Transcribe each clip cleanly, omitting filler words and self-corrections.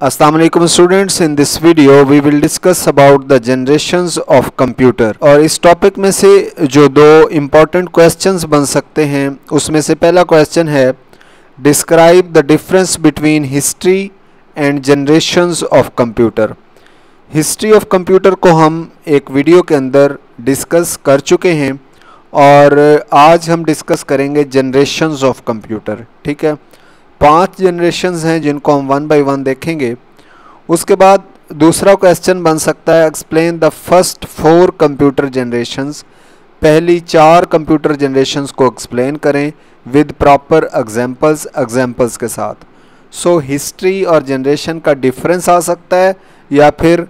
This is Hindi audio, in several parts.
अस्सलाम वालेकुम students, in this video we will discuss about the generations of computer. और इस टॉपिक में से जो दो इम्पॉर्टेंट क्वेश्चंस बन सकते हैं उसमें से पहला क्वेश्चन है describe the difference between history and generations of computer. History of computer को हम एक वीडियो के अंदर डिस्कस कर चुके हैं और आज हम डिस्कस करेंगे जनरेशंस ऑफ कंप्यूटर। ठीक है, 5 जनरेशन्स हैं जिनको हम 1 बाय 1 देखेंगे। उसके बाद दूसरा क्वेश्चन बन सकता है explain the first 4 computer generations. पहली 4 कंप्यूटर जनरेशन्स को एक्सप्लेन करें विद प्रॉपर एग्जाम्पल्स के साथ। सो हिस्ट्री और जनरेशन का डिफरेंस आ सकता है या फिर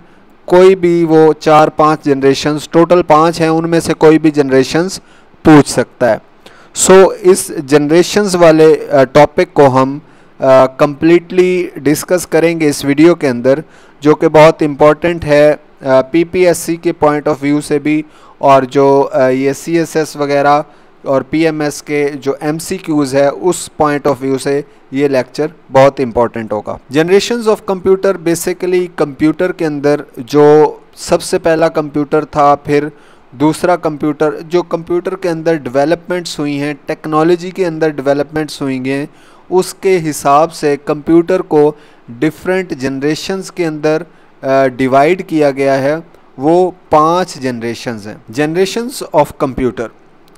कोई भी वो 4-5 जनरेशन्स, टोटल 5 हैं, उनमें से कोई भी जनरेशन्स पूछ सकता है। इस जनरेशन्स वाले टॉपिक को हम कंप्लीटली डिस्कस करेंगे इस वीडियो के अंदर, जो कि बहुत इम्पॉर्टेंट है पीपीएससी के पॉइंट ऑफ व्यू से भी, और जो ये सीएसएस वगैरह और पीएमएस के जो एमसीक्यूज़ है उस पॉइंट ऑफ व्यू से ये लेक्चर बहुत इम्पॉर्टेंट होगा। Generations of computer basically computer के अंदर जो सबसे पहला कंप्यूटर था, फिर दूसरा कंप्यूटर, जो कंप्यूटर के अंदर डेवलपमेंट्स हुई हैं, टेक्नोलॉजी के अंदर डेवलपमेंट्स हुई हैं, उसके हिसाब से कंप्यूटर को डिफरेंट जनरेशन्स के अंदर डिवाइड किया गया है। वो 5 जनरेशन्स हैं। जनरेशन्स ऑफ कंप्यूटर,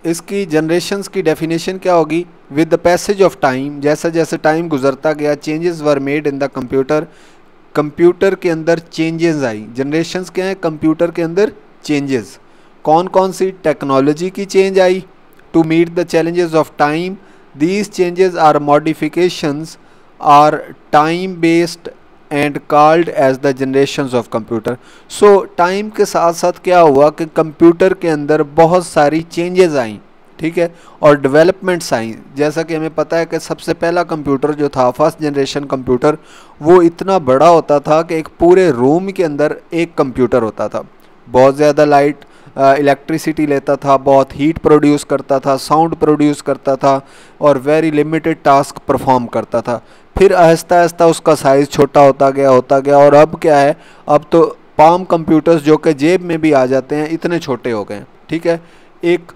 इसकी जनरेशन्स की डेफिनेशन क्या होगी? With the passage of time, जैसा जैसे टाइम गुजरता गया, changes were made in the computer, computer के अंदर चेंजेस आई। जनरेशन्स क्या हैं? कंप्यूटर के अंदर चेंजेस। कौन कौन सी? टेक्नोलॉजी की चेंज आई to meet the challenges of time. These changes are modifications are time based and called as the generations of computer. So time के साथ साथ क्या हुआ कि कंप्यूटर के अंदर बहुत सारी चेंजेस आई, ठीक है, और डेवलपमेंट्स आई। जैसा कि हमें पता है कि सबसे पहला कंप्यूटर जो था, फर्स्ट जनरेशन कंप्यूटर, वो इतना बड़ा होता था कि एक पूरे रूम के अंदर एक कंप्यूटर होता था। बहुत ज़्यादा लाइट इलेक्ट्रिसिटी लेता था, बहुत हीट प्रोड्यूस करता था, साउंड प्रोड्यूस करता था और वेरी लिमिटेड टास्क परफॉर्म करता था। फिर आहिस्ता आहिस्ता उसका साइज़ छोटा होता गया और अब क्या है, अब तो पाम कंप्यूटर्स जो कि जेब में भी आ जाते हैं, इतने छोटे हो गए। ठीक है, एक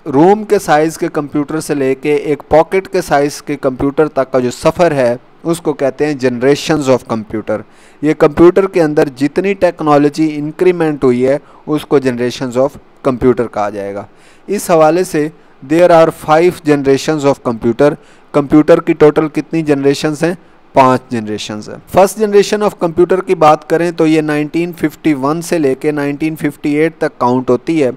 रूम के साइज़ के कंप्यूटर से लेके एक पॉकेट के साइज़ के कंप्यूटर तक का जो सफ़र है उसको कहते हैं जनरेशन्स ऑफ कंप्यूटर। ये कंप्यूटर के अंदर जितनी टेक्नोलॉजी इंक्रीमेंट हुई है उसको जनरेशन्स ऑफ कंप्यूटर कहा जाएगा। इस हवाले से there are 5 generations of computer. Computer की टोटल कितनी जनरेशन्स हैं? 5 जनरेशन्स हैं। फर्स्ट जनरेशन ऑफ कंप्यूटर की बात करें तो ये 1951 से लेके 1958 तक काउंट होती है।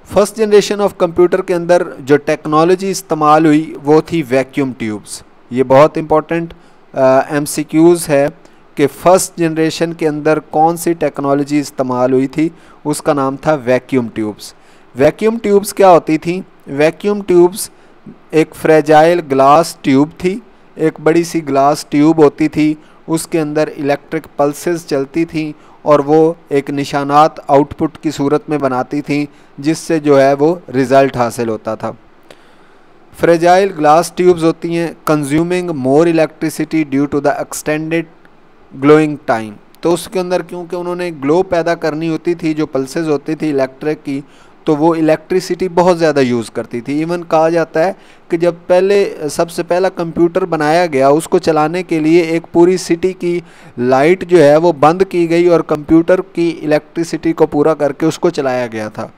फर्स्ट जनरेशन ऑफ कंप्यूटर के अंदर जो टेक्नोलॉजी इस्तेमाल हुई वो थी वैक्यूम ट्यूब्स। ये बहुत इंपॉर्टेंट एमसीक्यूज़ है कि फर्स्ट जनरेशन के अंदर कौन सी टेक्नोलॉजी इस्तेमाल हुई थी, उसका नाम था वैक्यूम ट्यूब्स। वैक्यूम ट्यूब्स क्या होती थी? वैक्यूम ट्यूब्स एक फ्रेजाइल ग्लास ट्यूब थी, एक बड़ी सी ग्लास ट्यूब होती थी, उसके अंदर इलेक्ट्रिक पल्सेस चलती थी और वो एक निशानात आउटपुट की सूरत में बनाती थी, जिससे जो है वो रिज़ल्ट हासिल होता था। फ्रेजाइल ग्लास ट्यूब्स होती हैं consuming more electricity due to the extended glowing time. तो उसके अंदर क्योंकि उन्होंने ग्लो पैदा करनी होती थी, जो पल्सेस होती थी इलेक्ट्रिक की, तो वो इलेक्ट्रिसिटी बहुत ज़्यादा यूज़ करती थी। इवन कहा जाता है कि जब पहले सबसे पहला कंप्यूटर बनाया गया, उसको चलाने के लिए एक पूरी सिटी की लाइट जो है वो बंद की गई और कंप्यूटर की इलेक्ट्रिसिटी को पूरा करके उसको चलाया गया था।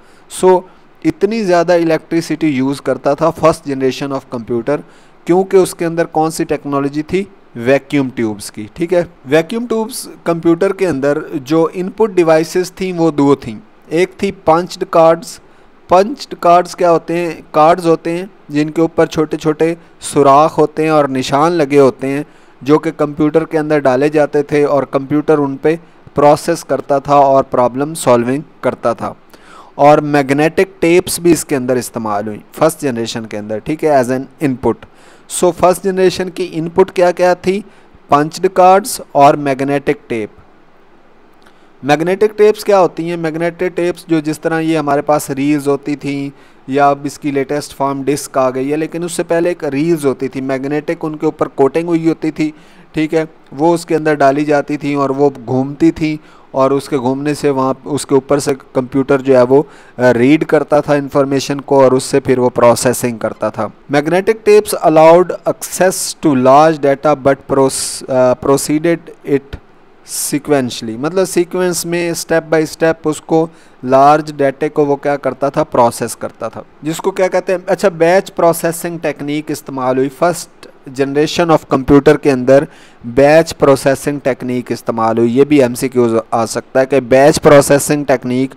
इतनी ज़्यादा इलेक्ट्रिसिटी यूज़ करता था फर्स्ट जनरेशन ऑफ कंप्यूटर, क्योंकि उसके अंदर कौन सी टेक्नोलॉजी थी? वैक्यूम ट्यूब्स की। ठीक है, वैक्यूम ट्यूब्स कंप्यूटर के अंदर जो इनपुट डिवाइसेस थी वो 2 थी। एक थी पंच्ड कार्ड्स। पंच्ड कार्ड्स क्या होते हैं? कार्ड्स होते हैं जिनके ऊपर छोटे छोटे सुराख होते हैं और निशान लगे होते हैं, जो कि कंप्यूटर के अंदर डाले जाते थे और कंप्यूटर उन पे प्रोसेस करता था और प्रॉब्लम सॉल्विंग करता था। और मैग्नेटिक टेप्स भी इसके अंदर इस्तेमाल हुई फर्स्ट जनरेशन के अंदर, ठीक है, as an input. So first generation की इनपुट क्या क्या थी? पंच्ड कार्ड्स और मैग्नेटिक टेप। मैग्नेटिक टेप्स क्या होती हैं? मैग्नेटिक टेप्स जो जिस तरह ये हमारे पास रील्स होती थी, या अब इसकी लेटेस्ट फॉर्म डिस्क आ गई है, लेकिन उससे पहले एक रील्स होती थी मैग्नेटिक, उनके ऊपर कोटिंग हुई होती थी ठीक है, वो उसके अंदर डाली जाती थी और वो घूमती थी और उसके घूमने से वहाँ उसके ऊपर से कंप्यूटर जो है वो रीड करता था इंफॉर्मेशन को और उससे फिर वो प्रोसेसिंग करता था। Magnetic tapes allowed access to large data but proceeded it sequentially, मतलब सीक्वेंस में स्टेप बाय स्टेप उसको लार्ज डाटे को वो क्या करता था, प्रोसेस करता था, जिसको क्या कहते हैं। अच्छा, बैच प्रोसेसिंग टेक्निक इस्तेमाल हुई फर्स्ट जनरेशन ऑफ कंप्यूटर के अंदर, बैच प्रोसेसिंग टेक्निक इस्तेमाल हुई। ये भी एमसीक्यूज आ सकता है कि बैच प्रोसेसिंग टेक्निक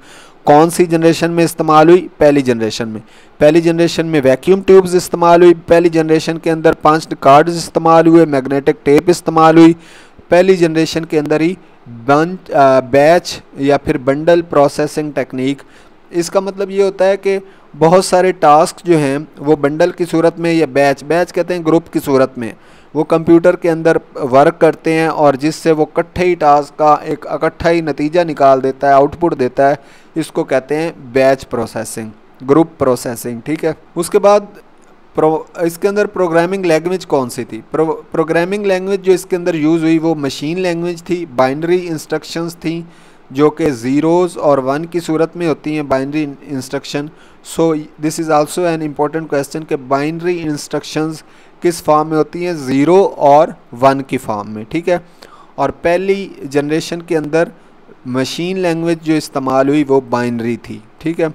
कौन सी जनरेशन में इस्तेमाल हुई, पहली जनरेशन में। पहली जनरेशन में वैक्यूम ट्यूब्स इस्तेमाल हुई, पहली जनरेशन के अंदर पंच्ड कार्ड्स इस्तेमाल हुए, मैग्नेटिक टेप इस्तेमाल हुई, पहली जनरेशन के अंदर ही बैच या फिर बंडल प्रोसेसिंग टेक्निक। इसका मतलब ये होता है कि बहुत सारे टास्क जो हैं वो बंडल की सूरत में या बैच कहते हैं ग्रुप की सूरत में वो कंप्यूटर के अंदर वर्क करते हैं और जिससे वो इकट्ठे ही टास्क का एक इकट्ठा ही नतीजा निकाल देता है, आउटपुट देता है। इसको कहते हैं बैच प्रोसेसिंग, ग्रुप प्रोसेसिंग, ठीक है। उसके बाद इसके अंदर प्रोग्रामिंग लैंग्वेज कौन सी थी? प्रोग्रामिंग लैंग्वेज जो इसके अंदर यूज़ हुई वो मशीन लैंग्वेज थी, बाइनरी इंस्ट्रक्शंस थी जो कि ज़ीरोज़ और 1 की सूरत में होती हैं, binary instruction. So this is also an important question कि बाइनरी इंस्ट्रक्शंस किस फॉर्म में होती हैं, 0 और 1 की फॉर्म में, ठीक है। और पहली जनरेशन के अंदर मशीन लैंग्वेज जो इस्तेमाल हुई वो बाइनरी थी, ठीक है।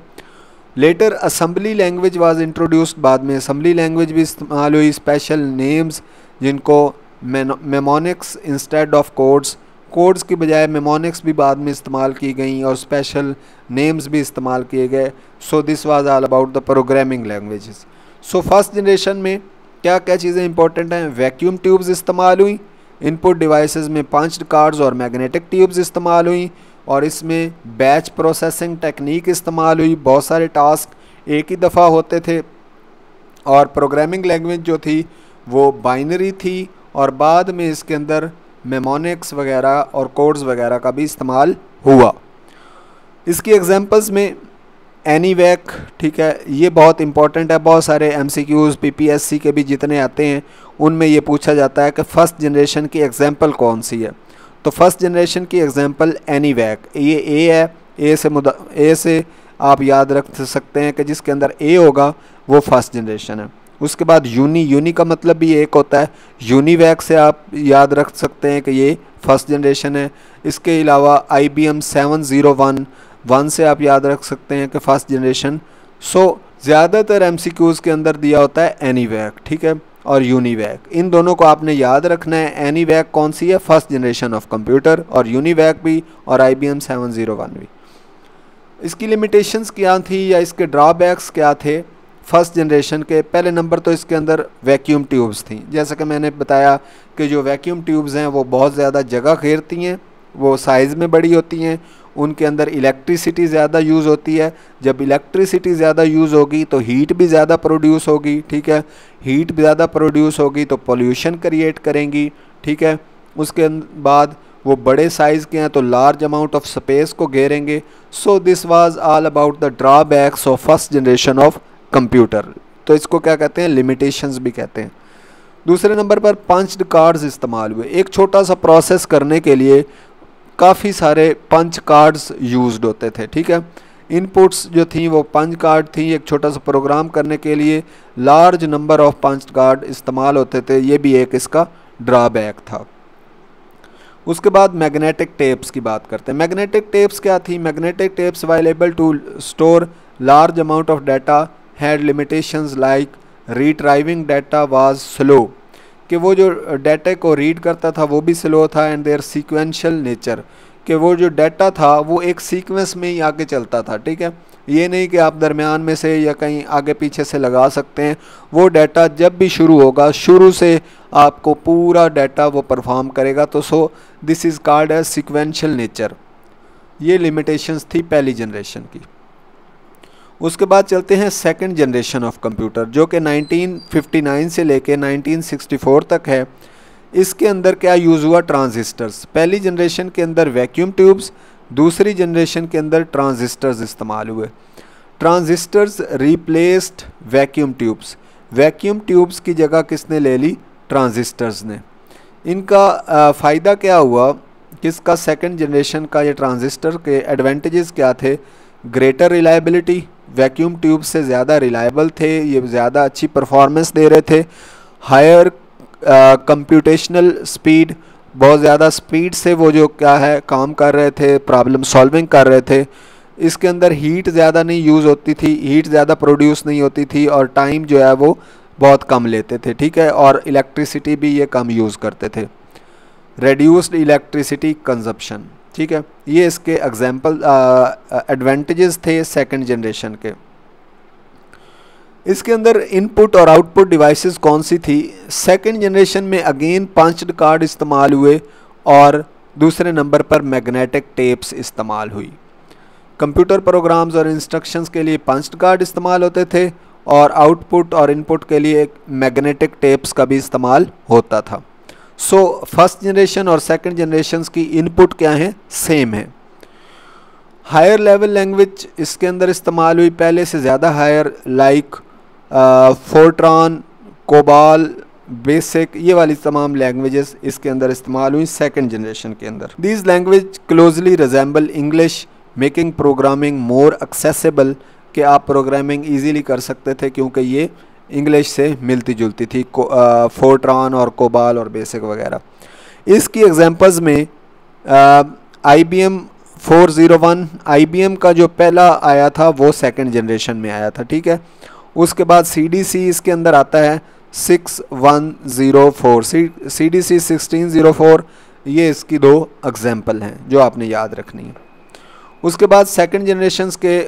Later assembly language was introduced, बाद में असम्बली लैंग्वेज भी इस्तेमाल हुई। स्पेशल नेम्स जिनको mnemonics instead of codes, codes की बजाय मेमोनिक्स भी बाद में इस्तेमाल की गई और स्पेशल नेम्स भी इस्तेमाल किए गए। सो this was all about the programming languages. So first generation में क्या क्या चीज़ें इंपॉर्टेंट हैं? वैक्यूम ट्यूब्स इस्तेमाल हुई, इनपुट डिवाइसेस में पंच्ड कार्ड्स और मैग्नेटिक ट्यूब्स इस्तेमाल हुई और इसमें बैच प्रोसेसिंग टेक्निक इस्तेमाल हुई। बहुत सारे टास्क एक ही दफ़ा होते थे और प्रोग्रामिंग लैंग्वेज जो थी वो बाइनरी थी और बाद में इसके अंदर मेमोनिक्स वगैरह और कोड्स वगैरह का भी इस्तेमाल हुआ। इसकी एग्जांपल्स में एनीवैक, ठीक है, ये बहुत इंपॉर्टेंट है। बहुत सारे एमसीक्यूज़ पीपीएससी के भी जितने आते हैं उनमें ये पूछा जाता है कि फ़र्स्ट जनरेशन की एग्जांपल कौन सी है। तो फर्स्ट जनरेशन की एग्जांपल एनीवैक, ये ए है, ए से आप याद रख सकते हैं कि जिसके अंदर ए होगा वो फर्स्ट जनरेशन है। उसके बाद यूनी का मतलब भी एक होता है, यूनिवैक से आप याद रख सकते हैं कि ये फर्स्ट जनरेशन है। इसके अलावा IBM 701 से आप याद रख सकते हैं कि फर्स्ट जनरेशन। सो ज़्यादातर MCQs के अंदर दिया होता है एनीवैक, ठीक है, और यूनिवैक। इन दोनों को आपने याद रखना है। एनीवैक कौन सी है? फर्स्ट जनरेशन ऑफ कंप्यूटर, और यूनिवैक भी और IBM 701 भी। इसकी लिमिटेशंस क्या थी या इसके ड्रॉबैक्स क्या थे फर्स्ट जनरेशन के? पहले नंबर तो इसके अंदर वैक्यूम ट्यूब्स थी। जैसा कि मैंने बताया कि जो वैक्यूम ट्यूब्स हैं वो बहुत ज़्यादा जगह घेरती हैं, वो साइज़ में बड़ी होती हैं, उनके अंदर इलेक्ट्रिसिटी ज़्यादा यूज़ होती है। जब इलेक्ट्रिसिटी ज़्यादा यूज़ होगी तो हीट भी ज़्यादा प्रोड्यूस होगी, ठीक है। हीट ज़्यादा प्रोड्यूस होगी तो पोल्यूशन क्रिएट करेंगी, ठीक है। उसके बाद वो बड़े साइज़ के हैं तो लार्ज अमाउंट ऑफ स्पेस को घेरेंगे। So this was all about the drawbacks of first generation of computer. तो इसको क्या कहते हैं? लिमिटेशंस भी कहते हैं। दूसरे नंबर पर पंच्ड कार्ड्स इस्तेमाल हुए। एक छोटा सा प्रोसेस करने के लिए काफ़ी सारे पंच कार्ड्स यूज्ड होते थे, ठीक है। इनपुट्स जो थी वो पंच कार्ड थी। एक छोटा सा प्रोग्राम करने के लिए large number of punch card इस्तेमाल होते थे, ये भी एक इसका ड्रॉबैक था। उसके बाद मैग्नेटिक टेप्स की बात करते हैं। मैग्नेटिक टेप्स क्या थी? Magnetic tapes available to store large amount of data had limitations like retrieving data was slow, कि वो जो डाटा को रीड करता था वो भी स्लो था, एंड देयर सीक्वेंशियल नेचर, कि वो जो डाटा था वो एक सीक्वेंस में ही आगे चलता था, ठीक है। ये नहीं कि आप दरमियान में से या कहीं आगे पीछे से लगा सकते हैं। वो डाटा जब भी शुरू होगा, शुरू से आपको पूरा डाटा वो परफॉर्म करेगा। तो so this is called as sequential nature. ये लिमिटेशंस थी पहली जनरेशन की। उसके बाद चलते हैं सेकंड जनरेशन ऑफ कंप्यूटर, जो कि 1959 से लेके 1964 तक है। इसके अंदर क्या यूज़ हुआ? ट्रांजिस्टर्स। पहली जनरेशन के अंदर वैक्यूम ट्यूब्स, दूसरी जनरेशन के अंदर ट्रांजिस्टर्स इस्तेमाल हुए। Transistors replaced vacuum tubes. Vacuum tubes की जगह किसने ले ली? ट्रांजिस्टर्स ने। इनका फ़ायदा क्या हुआ, किसका, सेकंड जनरेशन का ये ट्रांजिस्टर के एडवांटेजेस क्या थे, ग्रेटर रिलायबिलिटी, वैक्यूम ट्यूब से ज़्यादा रिलायबल थे, ये ज़्यादा अच्छी परफॉर्मेंस दे रहे थे, हायर कंप्यूटेशनल स्पीड, बहुत ज़्यादा स्पीड से वो जो क्या है काम कर रहे थे, प्रॉब्लम सॉल्विंग कर रहे थे। इसके अंदर हीट ज़्यादा नहीं यूज़ होती थी, हीट ज़्यादा प्रोड्यूस नहीं होती थी और टाइम जो है वो बहुत कम लेते थे, ठीक है, और इलेक्ट्रिसिटी भी ये कम यूज़ करते थे, रेड्यूस्ड इलेक्ट्रिसिटी कंजप्शन, ठीक है। ये इसके एग्जाम्पल एडवांटेजेस थे सेकंड जनरेशन के। इसके अंदर इनपुट और आउटपुट डिवाइसेस कौन सी थी, सेकंड जनरेशन में अगेन पंच्ड कार्ड इस्तेमाल हुए और दूसरे नंबर पर मैग्नेटिक टेप्स इस्तेमाल हुई। कंप्यूटर प्रोग्राम्स और इंस्ट्रक्शंस के लिए पंच्ड कार्ड इस्तेमाल होते थे और आउटपुट और इनपुट के लिए मैग्नेटिक टेप्स का भी इस्तेमाल होता था। सो फर्स्ट जनरेशन और सेकंड जनरेशन की इनपुट क्या है, सेम है। हायर लेवल लैंग्वेज इसके अंदर इस्तेमाल हुई, पहले से ज़्यादा higher, like Fortran, COBOL, BASIC, ये वाली तमाम लैंग्वेजेस इसके अंदर इस्तेमाल हुई सेकंड जनरेशन के अंदर। These language closely resemble English, making programming more accessible, कि आप प्रोग्रामिंग इजीली कर सकते थे क्योंकि ये इंग्लिश से मिलती जुलती थी, फोर्ट्रॉन और कोबाल और बेसिक वगैरह। इसकी एग्जांपल्स में IBM 401, IBM का जो पहला आया था वो सेकंड जनरेशन में आया था, ठीक है। उसके बाद CDC इसके अंदर आता है 6104, CDC 1604, ये इसकी दो एग्जांपल हैं जो आपने याद रखनी है। उसके बाद सेकंड जनरेशन्स के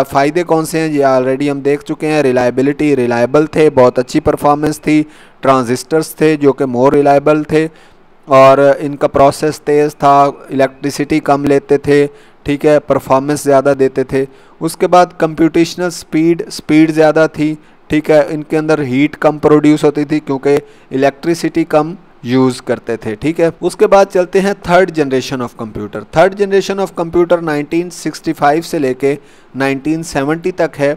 फ़ायदे कौन से हैं, ये ऑलरेडी हम देख चुके हैं। रिलायबिलिटी, रिलायबल थे, बहुत अच्छी परफॉर्मेंस थी, ट्रांजिस्टर्स थे जो कि मोर रिलायबल थे और इनका प्रोसेस तेज़ था, इलेक्ट्रिसिटी कम लेते थे, ठीक है, परफॉर्मेंस ज़्यादा देते थे। उसके बाद कंप्यूटेशनल स्पीड ज़्यादा थी, ठीक है, इनके अंदर हीट कम प्रोड्यूस होती थी क्योंकि इलेक्ट्रिसिटी कम यूज़ करते थे, ठीक है। उसके बाद चलते हैं third generation of computer. Third generation of computer 1965 से लेके 1970 तक है।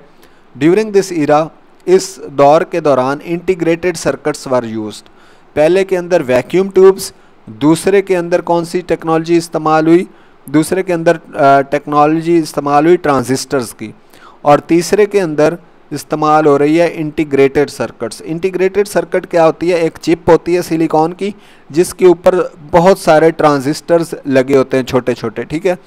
ड्यूरिंग दिस इरा, इस दौर के दौरान इंटीग्रेटेड सर्किट्स वर यूज्ड। पहले के अंदर वैक्यूम ट्यूब्स, दूसरे के अंदर कौन सी टेक्नोलॉजी इस्तेमाल हुई, दूसरे के अंदर टेक्नोलॉजी इस्तेमाल हुई ट्रांजिस्टर्स की, और तीसरे के अंदर इस्तेमाल हो रही है इंटीग्रेटेड सर्किट्स। इंटीग्रेटेड सर्किट क्या होती है, एक चिप होती है सिलिकॉन की जिसके ऊपर बहुत सारे ट्रांजिस्टर्स लगे होते हैं छोटे छोटे, ठीक है।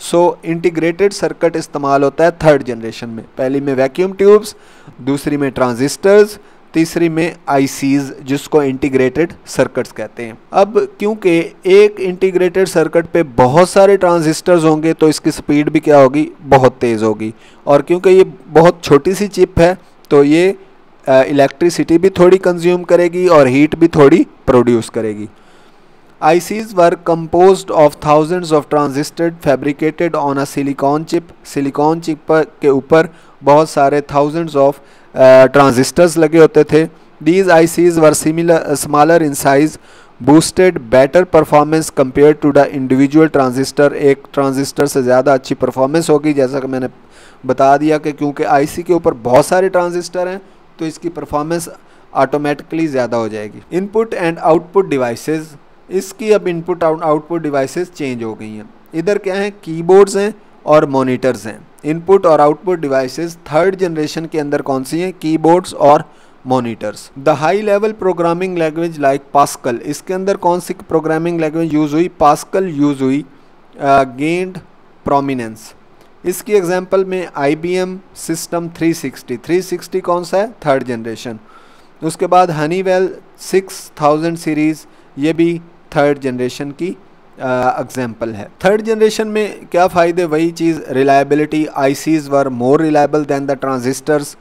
सो इंटीग्रेटेड सर्किट इस्तेमाल होता है थर्ड जनरेशन में। पहली में वैक्यूम ट्यूब्स, दूसरी में ट्रांजिस्टर्स, तीसरी में ICs जिसको इंटीग्रेटेड सर्किट्स कहते हैं। अब क्योंकि एक इंटीग्रेटेड सर्किट पे बहुत सारे ट्रांजिस्टर्स होंगे तो इसकी स्पीड भी क्या होगी, बहुत तेज़ होगी, और क्योंकि ये बहुत छोटी सी चिप है तो ये इलेक्ट्रिसिटी भी थोड़ी कंज्यूम करेगी और हीट भी थोड़ी प्रोड्यूस करेगी। ICs were composed of thousands of transistors fabricated on a silicon chip। Silicon chip के ऊपर बहुत सारे thousands of ट्रांजिस्टर्स लगे होते थे। These ICs were smaller in size, boosted better performance compared to the individual transistor। एक ट्रांजिस्टर से ज़्यादा अच्छी परफॉर्मेंस होगी, जैसा कि मैंने बता दिया कि क्योंकि IC के ऊपर बहुत सारे ट्रांजिस्टर हैं तो इसकी परफॉर्मेंस ऑटोमेटिकली ज़्यादा हो जाएगी। इनपुट एंड आउटपुट डिवाइसेस, इसकी अब इनपुट आउटपुट डिवाइसेस चेंज हो गई हैं। इधर क्या है, कीबोर्ड्स हैं और मॉनिटर्स हैं। इनपुट और आउटपुट डिवाइसेस थर्ड जनरेशन के अंदर कौन सी हैं, कीबोर्ड्स और monitors. The high level programming language like pascal, इसके अंदर कौन सी प्रोग्रामिंग लैंग्वेज यूज़ हुई, पास्कल यूज़ हुई, गेन्ड प्रोमिनेंस। इसकी एग्जांपल में IBM सिस्टम 360 कौन सा है, थर्ड जनरेशन। उसके बाद हनीवेल 6000 सीरीज़, ये भी थर्ड जनरेशन की एग्जाम्पल है। थर्ड जनरेशन में क्या फ़ायदे, वही चीज़, reliability, ICs were more reliable than the transistors,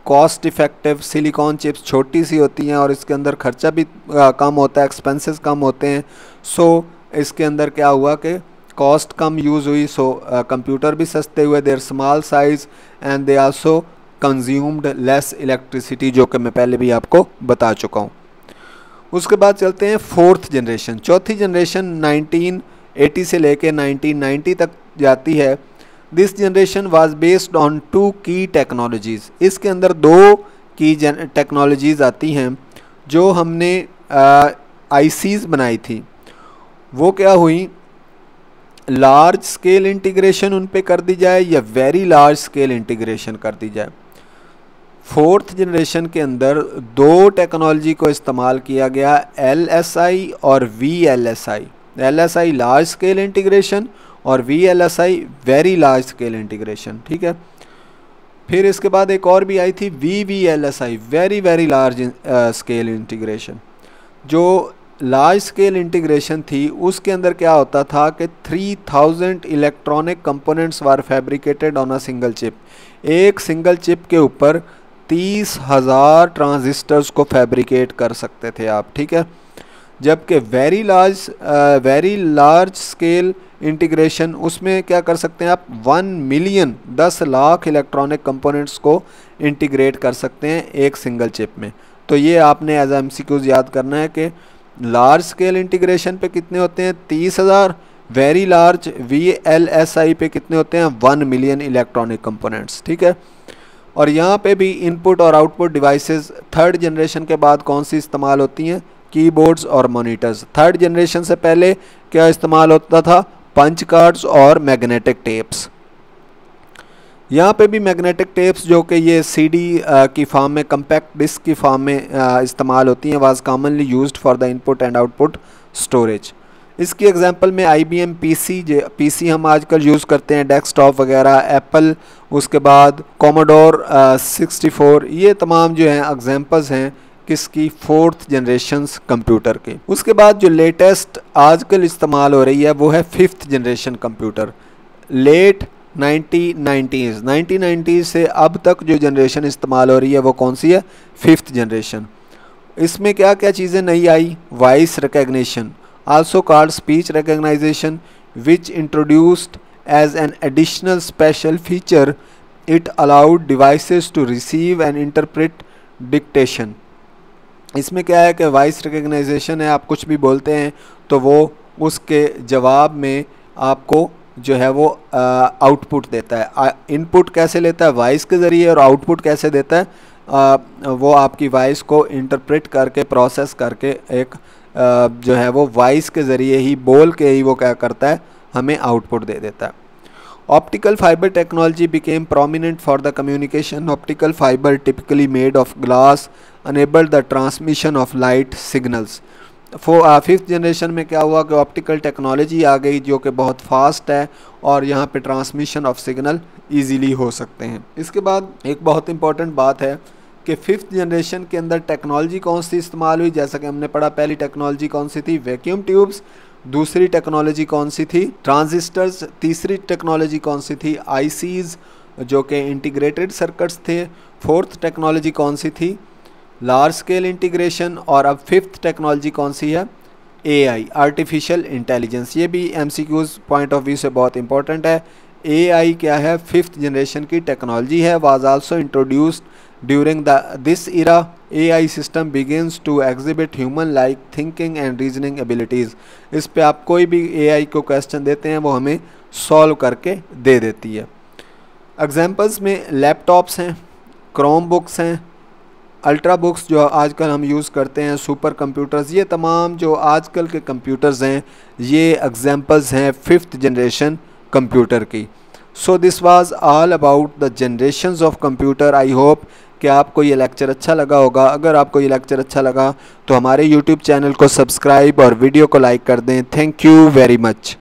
cost effective, silicon chips छोटी सी होती हैं और इसके अंदर खर्चा भी कम होता है, एक्सपेंसेस कम होते हैं। सो इसके अंदर क्या हुआ कि कॉस्ट कम यूज़ हुई, सो कंप्यूटर भी सस्ते हुए, their small size and they also consumed less electricity, जो कि मैं पहले भी आपको बता चुका हूँ। उसके बाद चलते हैं फोर्थ जनरेशन। चौथी जनरेशन 1980 से लेके 1990 तक जाती है। This generation was based on 2 की टेक्नोलॉजीज़। इसके अंदर 2 की टेक्नोलॉजीज़ आती हैं जो हमने आईसीज बनाई थी वो क्या हुई, लार्ज स्केल इंटीग्रेशन उन पे कर दी जाए या वेरी लार्ज स्केल इंटीग्रेशन कर दी जाए। फोर्थ जनरेशन के अंदर दो टेक्नोलॉजी को इस्तेमाल किया गया, LSI और VLSI। LSI large scale integration और VLSI very large scale integration, ठीक है। फिर इसके बाद एक और भी आई थी VVLSI, very very large scale integration. जो लार्ज स्केल इंटीग्रेशन थी उसके अंदर क्या होता था कि 3000 electronic components were fabricated on a single chip. एक सिंगल चिप के ऊपर 30,000 ट्रांजिस्टर्स को फैब्रिकेट कर सकते थे आप, ठीक है। जबकि वेरी लार्ज स्केल इंटीग्रेशन उसमें क्या कर सकते हैं आप, 1 मिलियन 10 लाख इलेक्ट्रॉनिक कंपोनेंट्स को इंटीग्रेट कर सकते हैं एक सिंगल चिप में। तो ये आपने एज MCQs याद करना है कि लार्ज स्केल इंटीग्रेशन पे कितने होते हैं 30,000, वेरी लार्ज VLSI पे कितने होते हैं 1 मिलियन इलेक्ट्रॉनिक कंपोनेंट्स, ठीक है। और यहाँ पे भी इनपुट और आउटपुट डिवाइसेस थर्ड जनरेशन के बाद कौन सी इस्तेमाल होती हैं, कीबोर्ड्स और मॉनिटर्स। थर्ड जनरेशन से पहले क्या इस्तेमाल होता था, पंच कार्ड्स और मैग्नेटिक टेप्स। यहाँ पे भी मैग्नेटिक टेप्स जो कि ये CD की फॉर्म में, कम्पैक्ट डिस्क की फॉर्म में इस्तेमाल होती हैं, was commonly used for the input and output storage. इसकी एग्जांपल में IBM PC हम आजकल यूज़ करते हैं, डेस्कटॉप वगैरह, एप्पल, उसके बाद कोमोडोर 64, ये तमाम जो हैं एग्जांपल्स हैं किसकी, फोर्थ जनरेशन कंप्यूटर के। उसके बाद जो लेटेस्ट आजकल इस्तेमाल हो रही है वो है fifth generation computer. Late 1990s से अब तक जो जनरेशन इस्तेमाल हो रही है वो कौन सी है, फिफ्थ जनरेशन। इसमें क्या क्या चीज़ें नई आई, voice recognition, also called speech recognization, which introduced as an additional special feature, it allowed devices to receive and interpret dictation. इसमें क्या है कि वॉइस रिकग्नाइजेशन है, आप कुछ भी बोलते हैं तो वो उसके जवाब में आपको जो है वो आउटपुट देता है। इनपुट कैसे लेता है, वॉइस के ज़रिए, और आउटपुट कैसे देता है, वो आपकी वॉइस को इंटरप्रेट करके, प्रोसेस करके एक जो है वो वॉइस के ज़रिए ही, बोल के ही वो क्या करता है, हमें आउटपुट दे देता है। Optical fibre technology became prominent for the communication. Optical fibre typically made of glass enabled the transmission of light signals. Fifth generation में क्या हुआ कि ऑप्टिकल टेक्नोलॉजी आ गई जो कि बहुत फास्ट है और यहाँ पे ट्रांसमिशन ऑफ सिग्नल इजीली हो सकते हैं। इसके बाद एक बहुत इंपॉर्टेंट बात है कि फिफ्थ जनरेशन के अंदर टेक्नोलॉजी कौन सी इस्तेमाल हुई, जैसा कि हमने पढ़ा, पहली टेक्नोलॉजी कौन सी थी, वैक्यूम ट्यूब्स। दूसरी टेक्नोलॉजी कौन सी थी, ट्रांजिस्टर्स। तीसरी टेक्नोलॉजी कौन सी थी, आईसीज जो कि इंटीग्रेटेड सर्किट्स थे। फोर्थ टेक्नोलॉजी कौन सी थी, लार्ज स्केल इंटीग्रेशन। और अब फिफ्थ टेक्नोलॉजी कौन सी है, एआई, आर्टिफिशियल इंटेलिजेंस। ये भी एमसीक्यूज पॉइंट ऑफ व्यू से बहुत इंपॉर्टेंट है। एआई क्या है, फिफ्थ जनरेशन की टेक्नोलॉजी है। Was also introduced during this era. AI system begins to exhibit human like thinking and reasoning abilities. इस पे आप कोई भी एआई को क्वेश्चन देते हैं वो हमें सॉल्व करके दे देती है। एग्जांपल्स में लैपटॉप्स हैं, क्रोम बुक्स हैं, अल्ट्रा बुक्स जो आजकल हम यूज़ करते हैं, सुपर कंप्यूटर्स, ये तमाम जो आजकल के कंप्यूटर्स हैं ये एग्जांपल्स हैं फिफ्थ जनरेशन कंप्यूटर की। सो this was all about the generations of computer. I hope कि आपको ये लेक्चर अच्छा लगा होगा। अगर आपको ये लेक्चर अच्छा लगा तो हमारे यूट्यूब चैनल को सब्सक्राइब और वीडियो को लाइक कर दें। Thank you very much.